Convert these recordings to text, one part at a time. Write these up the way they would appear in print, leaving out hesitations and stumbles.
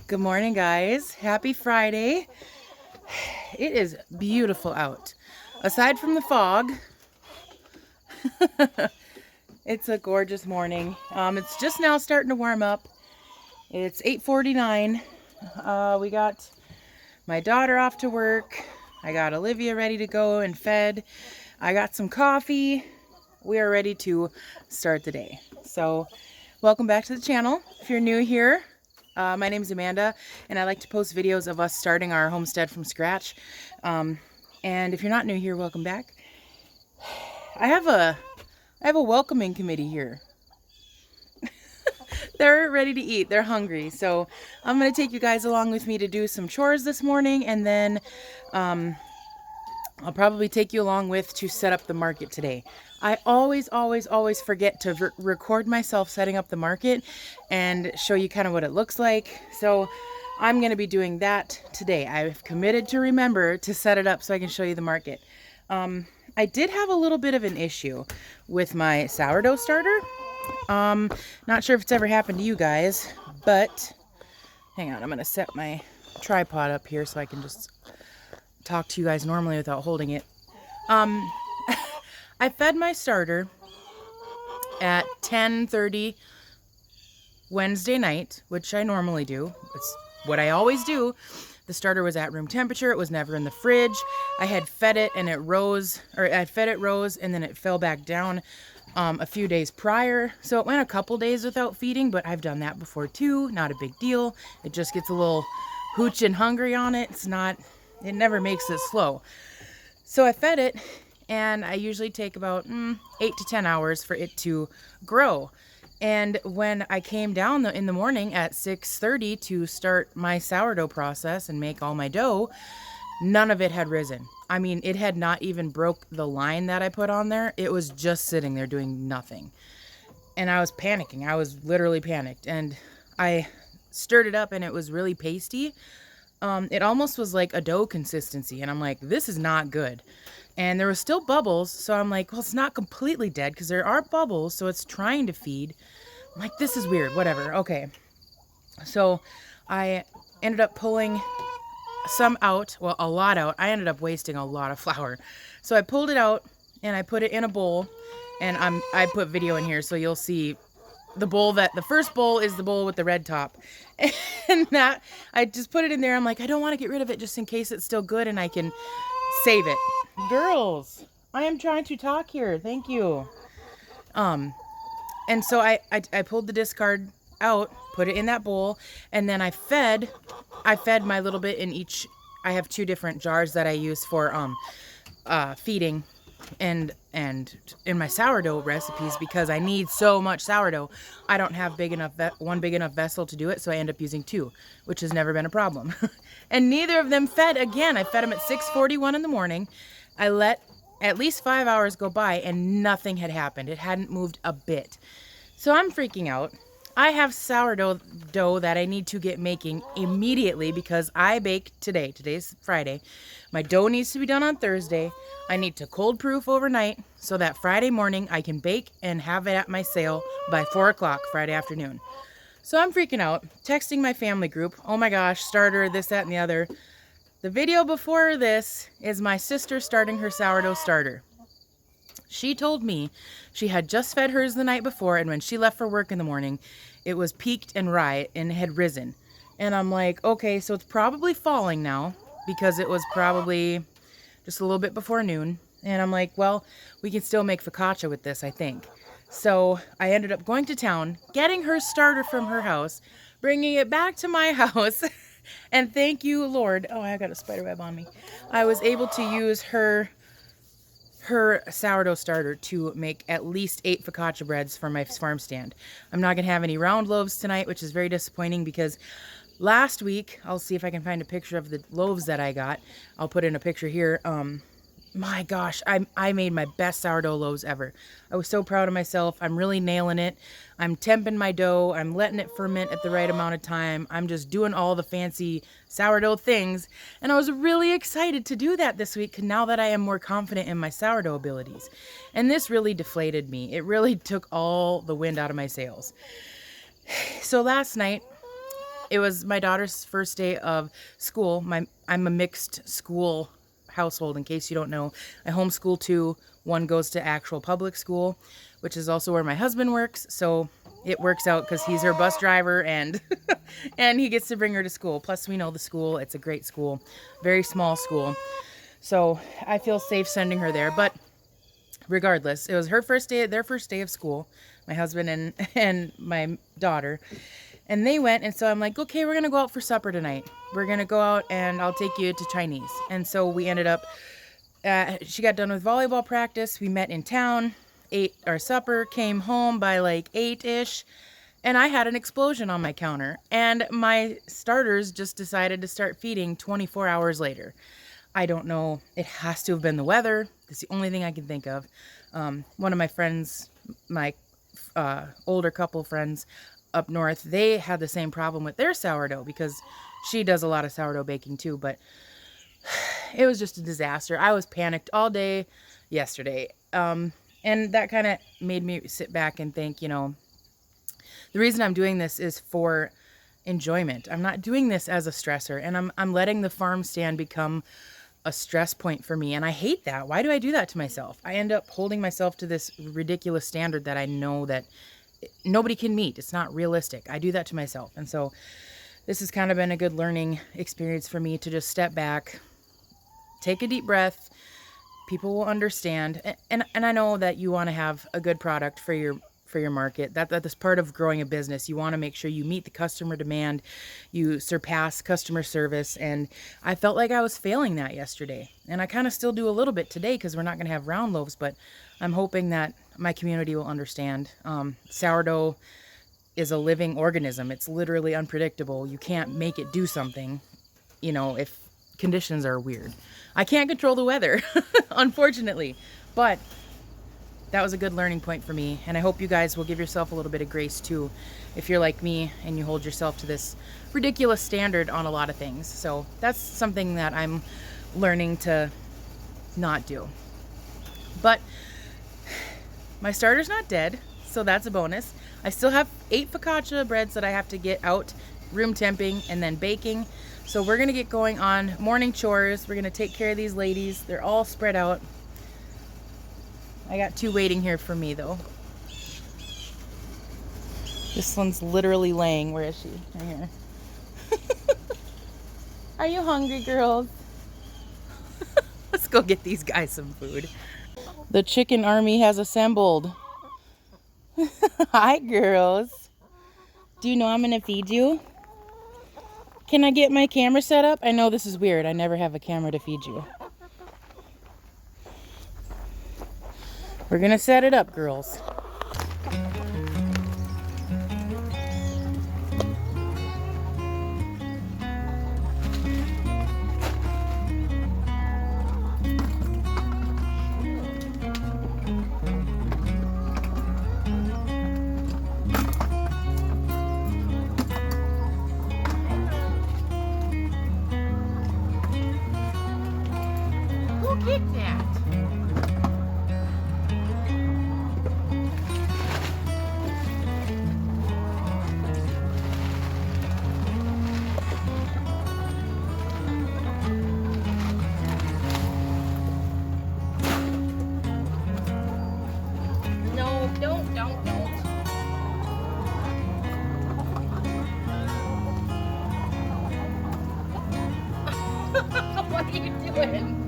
Good morning, guys. Happy Friday. It is beautiful out. Aside from the fog, it's a gorgeous morning. It's just now starting to warm up. It's 8:49. We got my daughter off to work. I got Olivia ready to go and fed. I got some coffee. We are ready to start the day. So, welcome back to the channel. If you're new here, my name is Amanda, and I like to post videos of us starting our homestead from scratch. And if you're not new here, welcome back. I have a welcoming committee here. They're ready to eat. They're hungry. So I'm going to take you guys along with me to do some chores this morning, and then I'll probably take you along to set up the market today. I always forget to record myself setting up the market and show you kind of what it looks like. So I'm going to be doing that today. I've committed to remember to set it up so I can show you the market. I did have a little bit of an issue with my sourdough starter. Not sure if it's ever happened to you guys, but hang on, I'm going to set my tripod up here so I can just talk to you guys normally without holding it. I fed my starter at 10:30 Wednesday night, which I normally do. It's what I always do. The starter was at room temperature. It was never in the fridge. I had fed it and it rose, or I fed it rose and then it fell back down a few days prior. So it went a couple days without feeding, but I've done that before too. Not a big deal. It just gets a little hooch and hungry on it. It never makes it slow. So I fed it, and I usually take about 8 to 10 hours for it to grow. And when I came down in the morning at 6:30 to start my sourdough process and make all my dough, none of it had risen. I mean, it had not even broke the line that I put on there. It was just sitting there doing nothing. And I was panicking. I was literally panicked. And I stirred it up, and it was really pasty. It almost was like a dough consistency, and I'm like, this is not good. And there was still bubbles, so I'm like, well, it's not completely dead because there are bubbles, so it's trying to feed. I'm like, this is weird, whatever. Okay. So I ended up pulling some out, well, a lot out. I ended up wasting a lot of flour. So I pulled it out and I put it in a bowl, and I put video in here so you'll see the first bowl is the bowl with the red top. And that, I just put it in there. I'm like, I don't want to get rid of it just in case it's still good and I can save it. Girls, I am trying to talk here. Thank you. And so I pulled the discard out, put it in that bowl, and then I fed my little bit in each. I have 2 different jars that I use for feeding and in my sourdough recipes because I need so much sourdough. I don't have one big enough vessel to do it, so I end up using 2, which has never been a problem. And neither of them fed again. I fed them at 6:41 in the morning. I let at least 5 hours go by and nothing had happened. It hadn't moved a bit. So I'm freaking out. I have sourdough dough that I need to get making immediately because I bake today. Today's Friday. My dough needs to be done on Thursday. I need to cold proof overnight so that Friday morning I can bake and have it at my sale by 4 o'clock Friday afternoon. So I'm freaking out, texting my family group. Oh my gosh, starter, this, that, and the other. The video before this is my sister starting her sourdough starter. She told me she had just fed hers the night before, and when she left for work in the morning, it was peaked and rye and had risen. And I'm like, okay, so it's probably falling now because it was probably just a little bit before noon. And I'm like, well, we can still make focaccia with this, I think. So I ended up going to town, getting her starter from her house, bringing it back to my house. And thank you, Lord. Oh, I got a spider web on me. I was able to use her sourdough starter to make at least 8 focaccia breads for my farm stand. I'm not going to have any round loaves tonight, which is very disappointing because last week, I'll see if I can find a picture of the loaves that I got. I'll put in a picture here. My gosh, I made my best sourdough loaves ever. I was so proud of myself. I'm really nailing it. I'm temping my dough. I'm letting it ferment at the right amount of time. I'm just doing all the fancy sourdough things. And I was really excited to do that this week now that I am more confident in my sourdough abilities. And this really deflated me. It really took all the wind out of my sails. So last night, It was my daughter's first day of school. I'm a mixed school household, in case you don't know. I homeschool too. One goes to actual public school, which is also where my husband works. So it works out because he's her bus driver and and he gets to bring her to school. Plus, we know the school. It's a great school, very small school. So I feel safe sending her there. But regardless, it was her first day, their first day of school, my husband and my daughter. And they went, and so I'm like, okay, we're going to go out for supper tonight. We're going to go out, and I'll take you to Chinese. And so we ended up, she got done with volleyball practice. We met in town, ate our supper, came home by like 8-ish, and I had an explosion on my counter. And my starters just decided to start feeding 24 hours later. I don't know. It has to have been the weather. It's the only thing I can think of. One of my friends, my older couple friends, up north, they had the same problem with their sourdough because she does a lot of sourdough baking too, but it was just a disaster. I was panicked all day yesterday. And that kind of made me sit back and think, you know, the reason I'm doing this is for enjoyment. I'm not doing this as a stressor, and I'm letting the farm stand become a stress point for me. And I hate that. Why do I do that to myself? I end up holding myself to this ridiculous standard that I know that nobody can meet. It's not realistic. I do that to myself. And so this has kind of been a good learning experience for me to just step back, take a deep breath. People will understand. And I know that you want to have a good product for your market. That is part of growing a business. You want to make sure you meet the customer demand, you surpass customer service. And I felt like I was failing that yesterday. And I kind of still do a little bit today because we're not going to have round loaves, but I'm hoping that my community will understand. Sourdough is a living organism. It's literally unpredictable. You can't make it do something, you know, if conditions are weird. I can't control the weather, unfortunately, but that was a good learning point for me. And I hope you guys will give yourself a little bit of grace too, if you're like me and you hold yourself to this ridiculous standard on a lot of things. So that's something that I'm learning to not do. But my starter's not dead, so that's a bonus. I still have 8 focaccia breads that I have to get out, room temping, and then baking. So we're going to get going on morning chores. We're going to take care of these ladies. They're all spread out. I got 2 waiting here for me, though. This one's literally laying. Where is she? Right here. Are you hungry, girls? Let's go get these guys some food. The chicken army has assembled. Hi, girls. Do you know I'm going to feed you? Can I get my camera set up? I know this is weird. I never have a camera to feed you. We're going to set it up, girls. Who kicked that? Don't. What are you doing?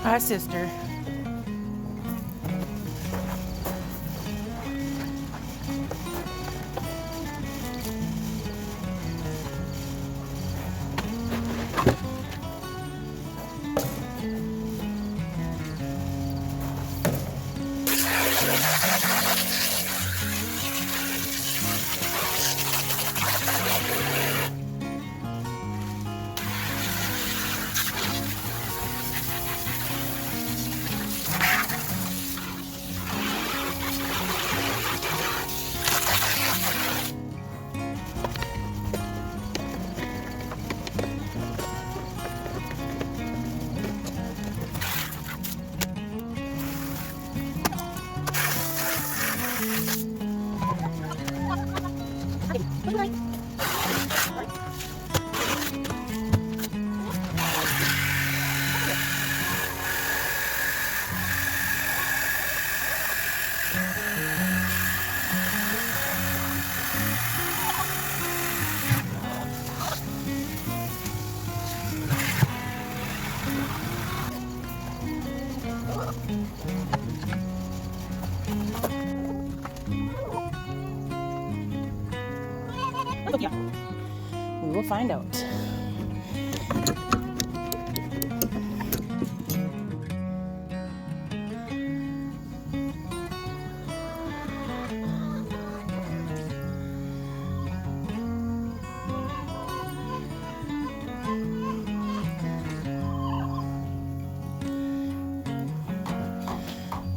Hi, sister. We will find out.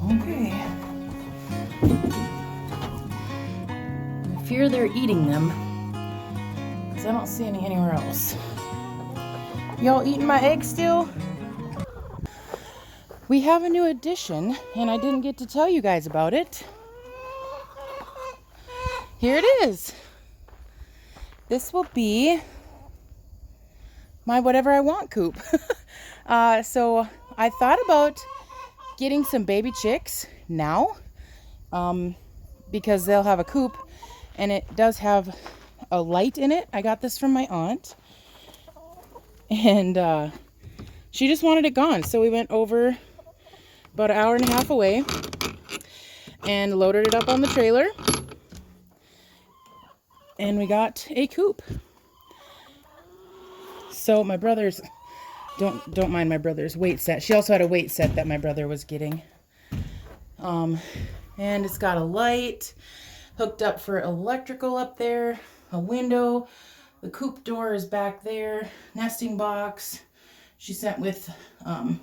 Okay. I fear they're eating them, because I don't see any anywhere else. Y'all eating my eggs still? We have a new addition, and I didn't get to tell you guys about it. Here it is. This will be my whatever I want coop. So I thought about getting some baby chicks now, because they'll have a coop, and it does have a light in it. I got this from my aunt, and she just wanted it gone. So we went over about an hour and a half away and loaded it up on the trailer, and we got a coop. So my brother's, don't mind my brother's weight set. She also had a weight set that my brother was getting. And it's got a light hooked up for electrical up there, a window, the coop door is back there, nesting box. She sent with a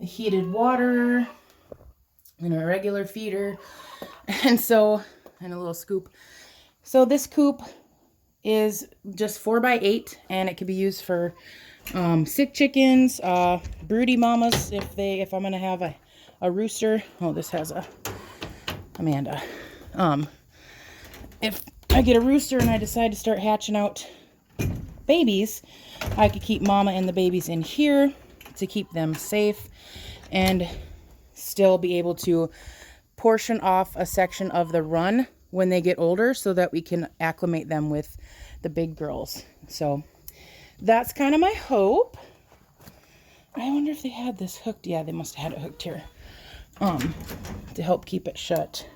heated water and a regular feeder, and a little scoop. So this coop is just 4x8, and it can be used for sick chickens, broody mamas, if I'm gonna have a rooster. Oh, this has a Amanda. If I get a rooster and I decide to start hatching out babies, I could keep mama and the babies in here to keep them safe and still be able to portion off a section of the run when they get older, so that we can acclimate them with the big girls. So that's kind of my hope. I wonder if they had this hooked. Yeah, they must have had it hooked here to help keep it shut.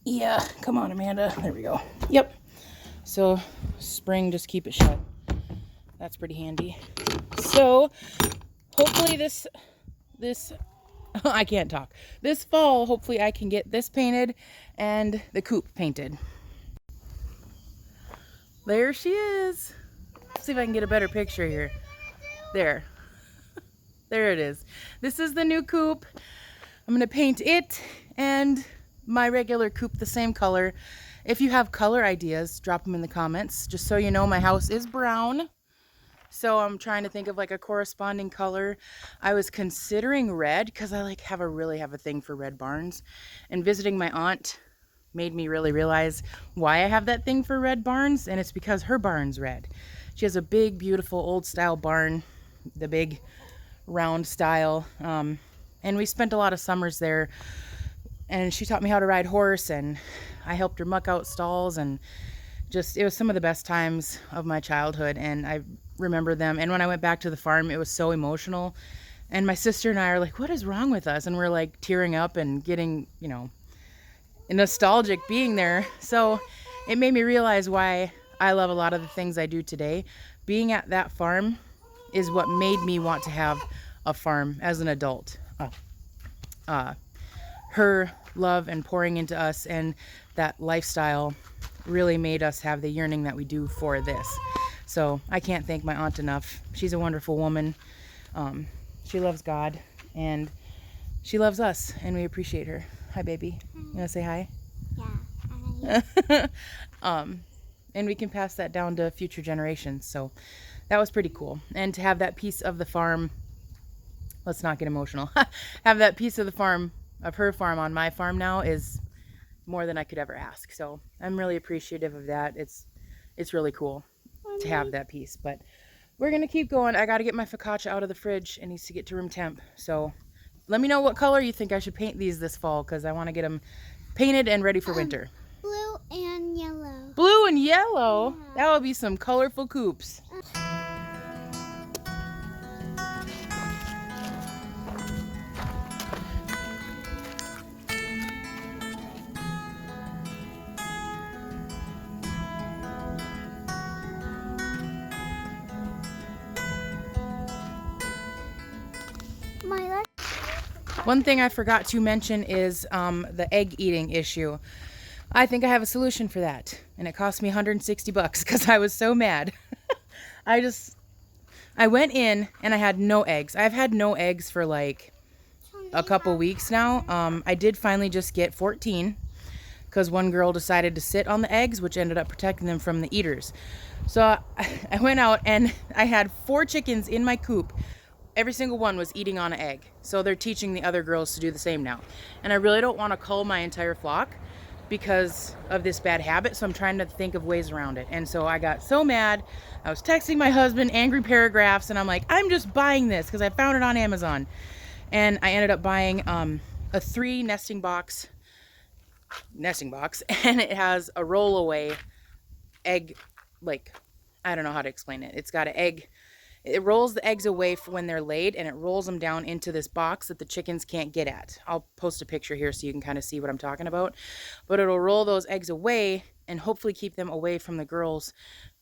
Yeah, come on, Amanda. There we go. Yep. So spring, just keep it shut. That's pretty handy. So hopefully this I can't talk. This fall, hopefully I can get this painted and the coop painted. There she is. Let's see if I can get a better picture here. There. There it is. This is the new coop. I'm going to paint it and my regular coop the same color. If you have color ideas, drop them in the comments. Just so you know, my house is brown, so I'm trying to think of like a corresponding color. I was considering red because I really have a thing for red barns, and visiting my aunt made me really realize why I have that thing for red barns, and it's because her barn's red. She has a big, beautiful old style barn, the big round style, and we spent a lot of summers there, and she taught me how to ride horse, and I helped her muck out stalls, and just, it was some of the best times of my childhood, and I remember them. And when I went back to the farm, it was so emotional And my sister and I are like, what is wrong with us? And we're like tearing up and getting, nostalgic being there. So it made me realize why I love a lot of the things I do today. Being at that farm is what made me want to have a farm as an adult. Her love and pouring into us and that lifestyle really made us have the yearning that we do for this. So I can't thank my aunt enough. She's a wonderful woman. She loves God and she loves us, and we appreciate her. Hi, baby. You want to say hi? Yeah. And we can pass that down to future generations. So that was pretty cool. And to have that piece of the farm, let's not get emotional, have that piece of the farm, of her farm on my farm now is more than I could ever ask. So I'm really appreciative of that. It's really cool to have that piece. But we're going to keep going. I got to get my focaccia out of the fridge. It needs to get to room temp. So let me know what color you think I should paint these this fall, because I want to get them painted and ready for winter. Blue and yellow. Blue and yellow? Yeah. That would be some colorful coupes. One thing I forgot to mention is the egg eating issue. I think I have a solution for that, and it cost me $160 because I was so mad. I went in and I had no eggs. I've had no eggs for like a couple weeks now. I did finally just get 14 because one girl decided to sit on the eggs, which ended up protecting them from the eaters. So I went out and I had 4 chickens in my coop. Every single one was eating on an egg. So they're teaching the other girls to do the same now. And I really don't want to cull my entire flock because of this bad habit. So I'm trying to think of ways around it. And so I got so mad. I was texting my husband angry paragraphs, and I'm like, I'm just buying this because I found it on Amazon. And I ended up buying a 3 nesting box, and it has a rollaway egg, like, I don't know how to explain it. It's got an egg. It rolls the eggs away when they're laid, and it rolls them down into this box that the chickens can't get at. I'll post a picture here so you can kind of see what I'm talking about. But it'll roll those eggs away and hopefully keep them away from the girls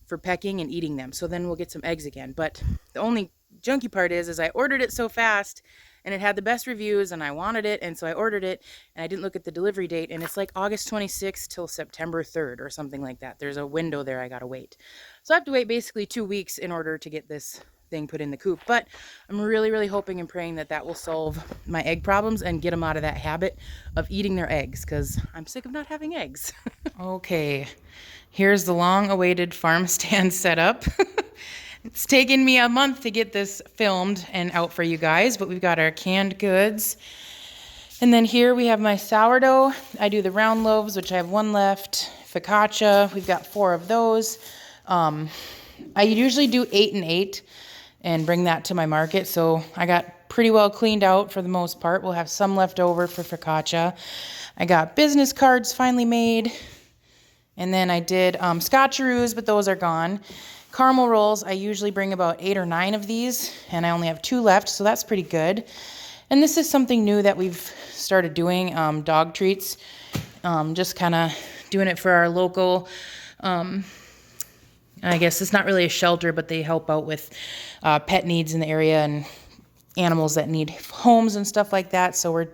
for pecking and eating them. So then we'll get some eggs again. But the only junky part is I ordered it so fast, and it had the best reviews, and I wanted it, and so I ordered it, and I didn't look at the delivery date, and it's like August 26th till September 3rd or something like that. There's a window there I gotta wait. So I have to wait basically 2 weeks in order to get this thing put in the coop. But I'm really, really hoping and praying that that will solve my egg problems and get them out of that habit of eating their eggs, because I'm sick of not having eggs. Okay, here's the long-awaited farm stand set up. It's taken me a month to get this filmed and out for you guys, but we've got our canned goods. And then here we have my sourdough. I do the round loaves, which I have 1 left. Focaccia, we've got 4 of those. I usually do 8 and 8 and bring that to my market. So I got pretty well cleaned out for the most part. We'll have some left over for focaccia. I got business cards finally made. And then I did scotcheroos, but those are gone. Caramel rolls, I usually bring about 8 or 9 of these, and I only have 2 left, so that's pretty good. And this is something new that we've started doing, dog treats. Just kind of doing it for our local, I guess it's not really a shelter, but they help out with pet needs in the area and animals that need homes and stuff like that. So we're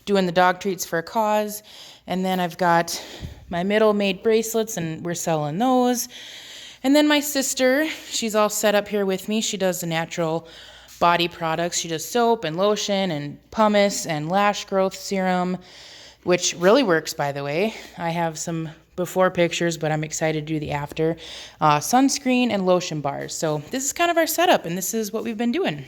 doing the dog treats for a cause. And then I've got my middle made bracelets, and we're selling those. And then my sister, she's all set up here with me. She does the natural body products. She does soap and lotion and pumice and lash growth serum, which really works, by the way. I have some before pictures, but I'm excited to do the after. Sunscreen and lotion bars. So this is kind of our setup, and this is what we've been doing.